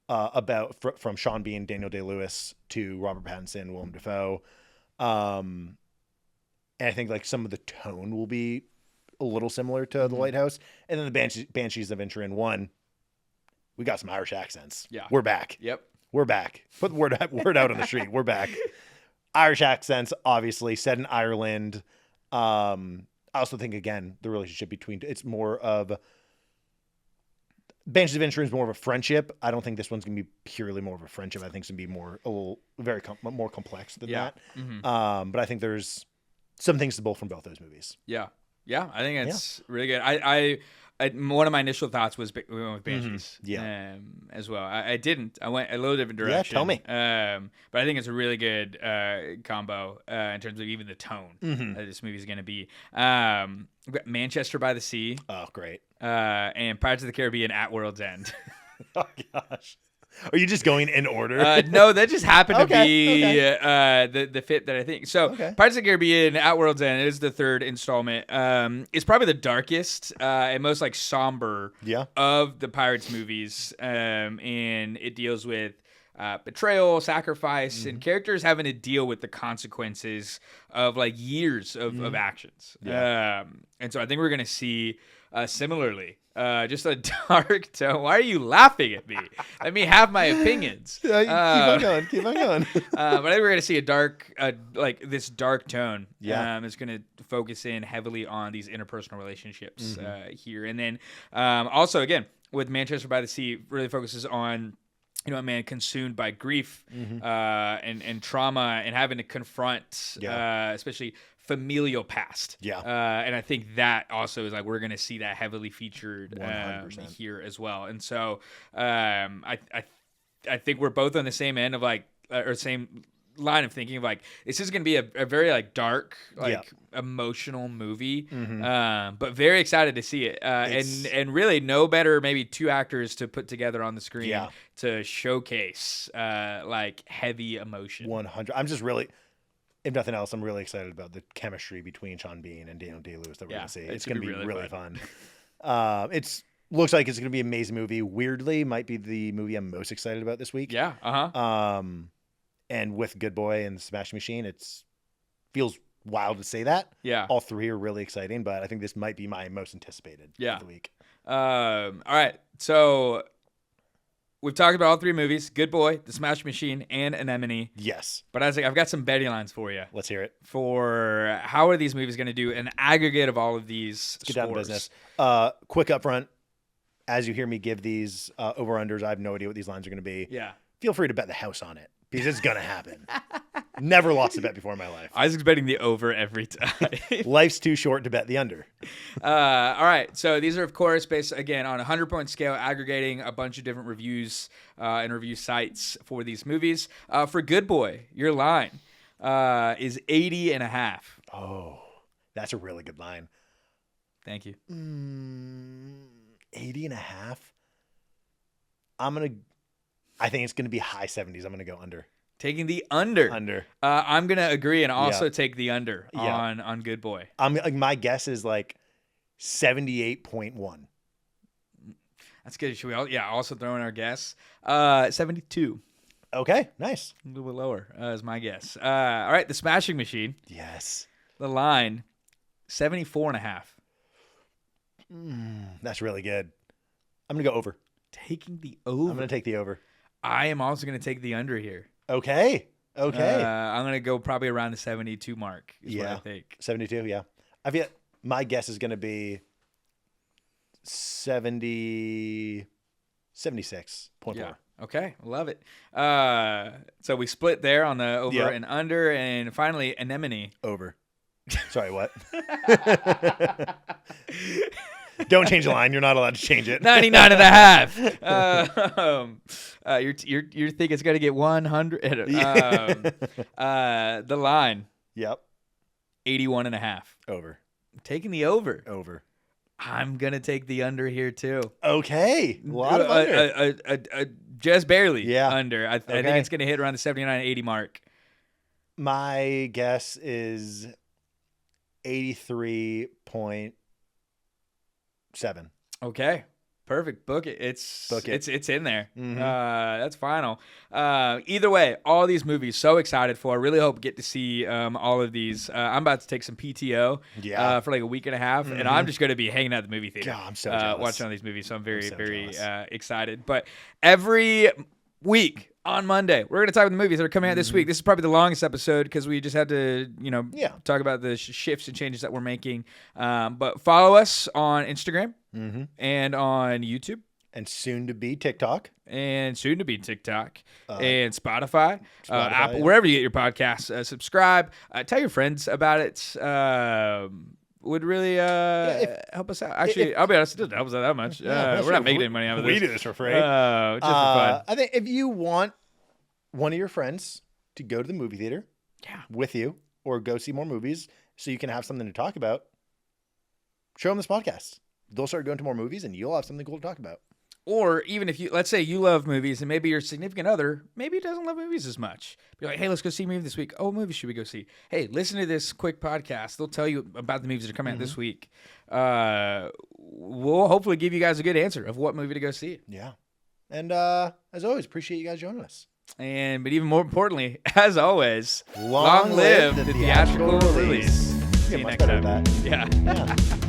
About from Sean Bean, Daniel Day-Lewis to Robert Pattinson, Willem Dafoe. and I think like some of the tone will be a little similar to The Lighthouse. And then the Banshees of Inisherin 1, we got some Irish accents. Yeah. We're back. Yep. We're back. Put the word out on the street. We're back. Irish accents, obviously, set in Ireland. I also think, again, the relationship between, it's more of, Banshees of Inisherin is more of a friendship. I don't think this one's going to be purely more of a friendship. I think it's going to be more complex than that. But I think there's some things to pull from both those movies. Yeah. Yeah, I think it's really good. I one of my initial thoughts was we went with Banshees, as well. I didn't. I went a little different direction. Yeah, tell me. But I think it's a really good combo in terms of even the tone that this movie is going to be. We've got Manchester by the Sea. Oh, great. And Pirates of the Caribbean at World's End. Oh gosh. Are you just going in order? No, that just happened to be the fit that I think. So, Pirates of the Caribbean at World's End is the third installment. It's probably the darkest and most like somber of the Pirates movies, and it deals with betrayal, sacrifice, and characters having to deal with the consequences of like years of actions. And so I think we're gonna see similarly. Just a dark tone. Why are you laughing at me? Let me have my opinions. Keep on going. But I think we're gonna see a dark, like this dark tone. It's gonna focus in heavily on these interpersonal relationships here, and then also again with Manchester by the Sea, really focuses on a man consumed by grief and trauma and having to confront, especially familial past. And I think that also is like we're going to see that heavily featured here as well. And so I think we're both on the same end of like or same line of thinking of like this is going to be a very like dark emotional movie, but very excited to see it, and really no better maybe two actors to put together on the screen to showcase like heavy emotion. 100. I'm just really, if nothing else, I'm really excited about the chemistry between Sean Bean and Daniel Day-Lewis that we're going to see. It's going to be really fun. It's looks like it's going to be an amazing movie. Weirdly, might be the movie I'm most excited about this week. And with Good Boy and the Smashing Machine, it's feels wild to say that. All three are really exciting, but I think this might be my most anticipated of the week. All right, so we've talked about all three movies: Good Boy, The Smash Machine, and Anemone. Yes. But I've got some betting lines for you. Let's hear it. For how are these movies going to do an aggregate of all of these Let's get down to business. Quick up front, as you hear me give these over-unders, I have no idea what these lines are going to be. Feel free to bet the house on it, because it's going to happen. Never lost a bet before in my life. Isaac's betting the over every time. Life's too short to bet the under. All right. So these are, of course, based, again, on a 100-point scale, aggregating a bunch of different reviews and review sites for these movies. For Good Boy, your line is 80.5. Oh, that's a really good line. Thank you. 80.5? I think it's going to be high 70s. I'm going to go under. Taking the under. I'm going to agree and also take the under on Good Boy. My guess is like 78.1. That's good. Should we also throw in our guess? 72. Okay, nice. A little bit lower is my guess. All right, The Smashing Machine. Yes. The line, 74.5. That's really good. I'm going to go over. Taking the over. I'm going to take the over. I am also going to take the under here. Okay. I'm going to go probably around the 72 mark is what I think. 72, yeah. My guess is going to be 76.4. Okay, love it. So we split there on the over and under, and finally Anemone. Over. Sorry, what? Don't change the line. You're not allowed to change it. 99.5. You think it's going to get 100? The line. Yep. 81.5. Over. Taking the over. Over. I'm going to take the under here too. Okay. A lot of under. Just barely under. I think it's going to hit around the 79-80 mark. My guess is 83.7. Okay. Perfect. Book it. It's Book it. It's in there. That's final. Either way, all these movies, so excited for. I really hope get to see all of these. I'm about to take some PTO for like a week and a half, and I'm just going to be hanging out at the movie theater. God, I'm so jealous. Watching all these movies, so I'm very excited. But every week on Monday, we're going to talk about the movies that are coming out this week. This is probably the longest episode because we just had to, talk about the shifts and changes that we're making. But follow us on Instagram and on YouTube. And soon to be TikTok. And soon to be TikTok and Spotify, Apple, wherever you get your podcasts. Subscribe. Tell your friends about it. Would really help us out. Actually, I'll be honest, it doesn't help us out that much. We're not making any money out of this. We do this for free. Just for fun. I think if you want one of your friends to go to the movie theater with you or go see more movies so you can have something to talk about, show them this podcast. They'll start going to more movies and you'll have something cool to talk about. Or even if let's say you love movies and maybe your significant other maybe doesn't love movies as much. Be like, hey, let's go see a movie this week. Oh, what movie should we go see? Hey, listen to this quick podcast. They'll tell you about the movies that are coming out this week. We'll hopefully give you guys a good answer of what movie to go see. Yeah. And as always, appreciate you guys joining us. But even more importantly, as always, long live the theatrical release. See you next time. Yeah.